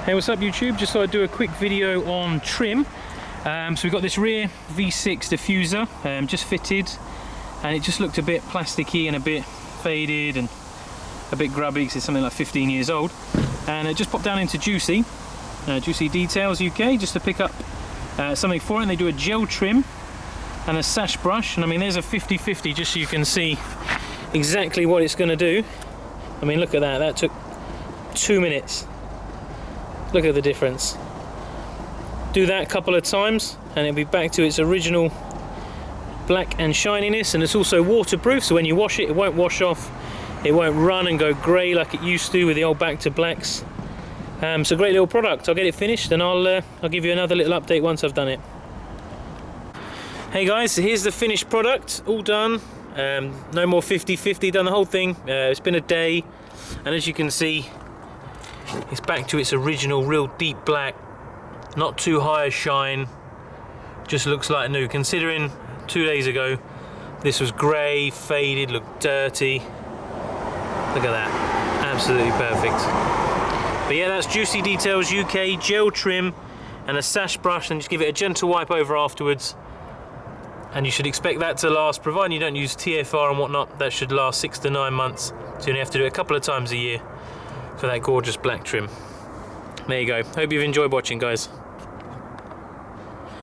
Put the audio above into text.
Hey, what's up YouTube? Just thought I'd do a quick video on trim. So we've got this rear V6 diffuser just fitted, and it just looked a bit plasticky and a bit faded and a bit grubby because it's something like 15 years old. And it just popped down into Juicy Details UK just to pick up something for it, and they do a gel trim and a Sash Brush. And I mean, there's a 50/50 just so you can see exactly what it's going to do. I mean, look at that, that took 2 minutes. Look at the difference. Do that a couple of times and it'll be back to its original black and shininess, and it's also waterproof, so when you wash it, it won't wash off, it won't run and go grey like it used to with the old back to blacks. It's a great little product. I'll get it finished and I'll give you another little update once I've done it. Hey guys, so here's the finished product, all done. No more 50/50, done the whole thing. It's been a day, and as you can see, it's back to its original real deep black, not too high a shine, just looks like new, considering 2 days ago this was grey, faded, looked dirty. Look at that, absolutely perfect. But yeah, that's Juicy Details UK, gel trim and a Sash Brush, and just give it a gentle wipe over afterwards, and you should expect that to last, providing you don't use TFR and whatnot, that should last 6 to 9 months, so you only have to do it a couple of times a year for that gorgeous black trim. There you go. Hope you've enjoyed watching, guys.